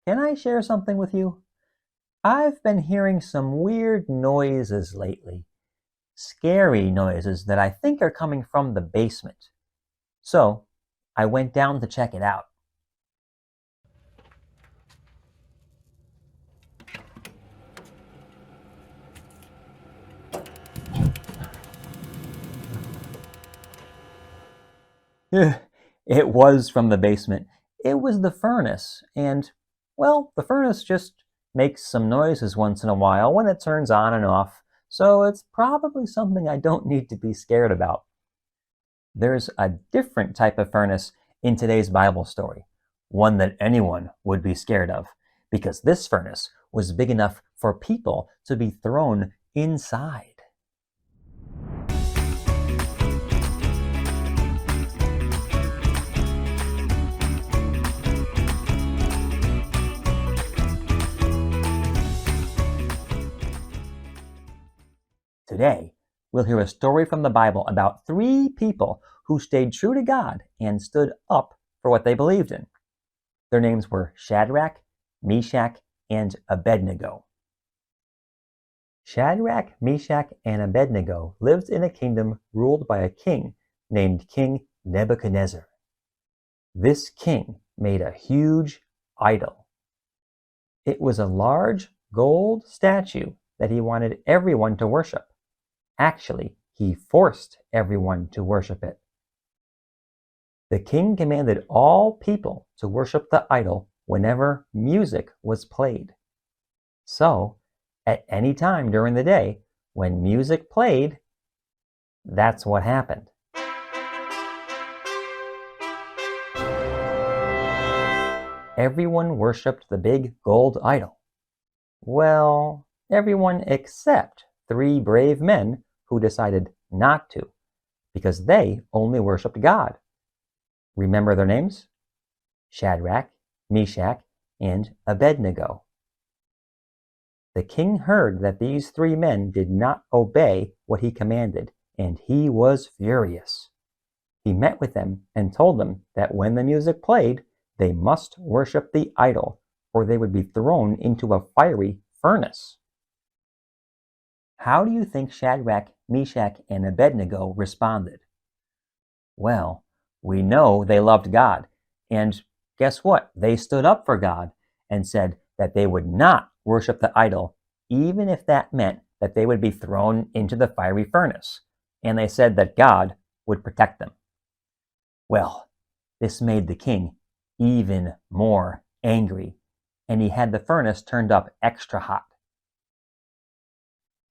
Can I share something with you? I've been hearing some weird noises lately. Scary noises that I think are coming from the basement. So, I went down to check it out. It was from the basement. It was the furnace, and, well, the furnace just makes some noises once in a while when it turns on and off, so it's probably something I don't need to be scared about. There's a different type of furnace in today's Bible story, one that anyone would be scared of, because this furnace was big enough for people to be thrown inside. Today, we'll hear a story from the Bible about three people who stayed true to God and stood up for what they believed in. Their names were Shadrach, Meshach, and Abednego. Shadrach, Meshach, and Abednego lived in a kingdom ruled by a king named King Nebuchadnezzar. This king made a huge idol. It was a large gold statue that he wanted everyone to worship. Actually, he forced everyone to worship it. The king commanded all people to worship the idol whenever music was played. So, at any time during the day, when music played, that's what happened. Everyone worshipped the big gold idol. Well, everyone except three brave men who decided not to, because they only worshipped God. Remember their names? Shadrach, Meshach, and Abednego. The king heard that these three men did not obey what he commanded, and he was furious. He met with them and told them that when the music played, they must worship the idol, or they would be thrown into a fiery furnace. How do you think Shadrach, Meshach, and Abednego responded? Well, we know they loved God, and guess what? They stood up for God and said that they would not worship the idol, even if that meant that they would be thrown into the fiery furnace. And they said that God would protect them. Well, this made the king even more angry, and he had the furnace turned up extra hot.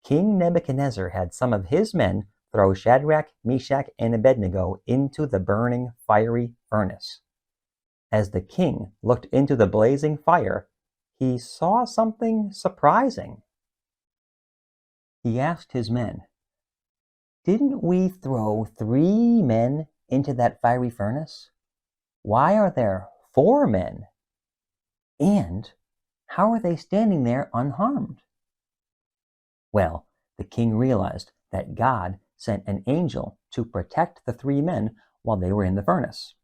King Nebuchadnezzar had some of his men throw Shadrach, Meshach, and Abednego into the burning fiery furnace. As the king looked into the blazing fire, he saw something surprising. He asked his men, "Didn't we throw three men into that fiery furnace? Why are there four men? And how are they standing there unharmed?" Well, the king realized that God sent an angel to protect the three men while they were in the furnace.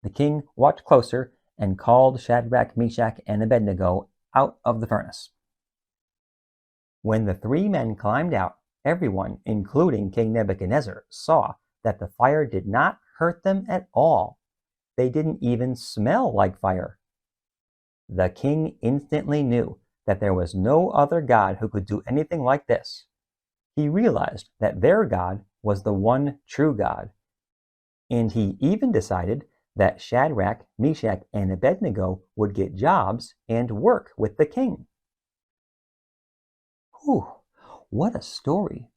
The king walked closer and called Shadrach, Meshach, and Abednego out of the furnace. When the three men climbed out, everyone, including King Nebuchadnezzar, saw that the fire did not hurt them at all. They didn't even smell like fire. The king instantly knew that there was no other God who could do anything like this. He realized that their God was the one true God. And he even decided that Shadrach, Meshach, and Abednego would get jobs and work with the king. Whew, what a story.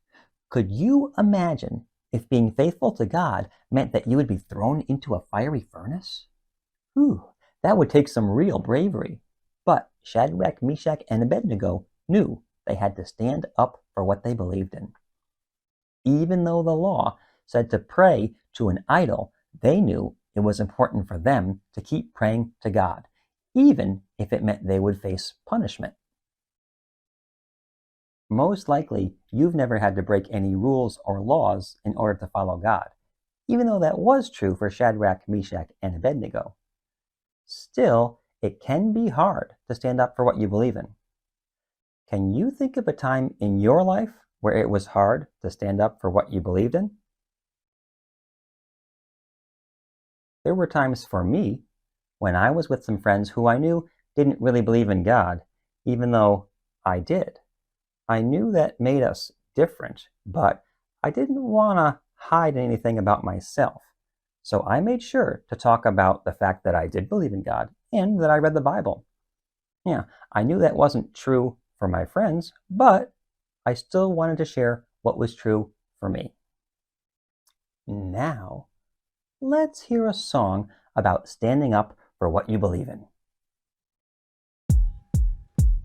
Could you imagine if being faithful to God meant that you would be thrown into a fiery furnace? Whew, that would take some real bravery. But Shadrach, Meshach, and Abednego knew they had to stand up for what they believed in. Even though the law said to pray to an idol, they knew it was important for them to keep praying to God, even if it meant they would face punishment. Most likely, you've never had to break any rules or laws in order to follow God, even though that was true for Shadrach, Meshach, and Abednego. Still, it can be hard to stand up for what you believe in. Can you think of a time in your life where it was hard to stand up for what you believed in? There were times for me when I was with some friends who I knew didn't really believe in God, even though I did. I knew that made us different, but I didn't want to hide anything about myself. So I made sure to talk about the fact that I did believe in God and that I read the Bible. Yeah, I knew that wasn't true for my friends, but I still wanted to share what was true for me. Now, let's hear a song about standing up for what you believe in.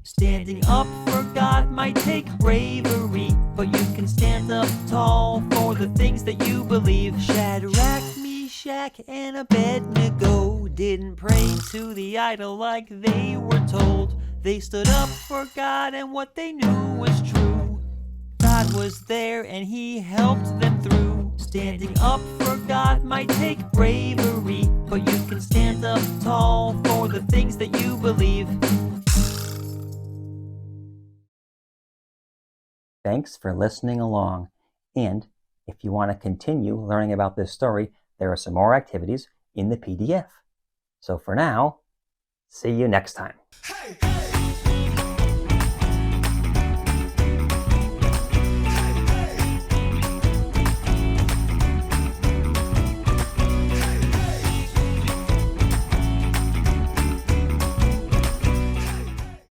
Standing up for God might take bravery, but you can stand up tall for the things that you believe. Shadrach, Meshach, and Abednego didn't pray to the idol like they were told. They stood up for God and what they knew was true. God was there and He helped them through. Standing up for God might take bravery, but you can stand up tall for the things that you believe. Thanks for listening along. And if you want to continue learning about this story, there are some more activities in the PDF. So for now, see you next time. Hey!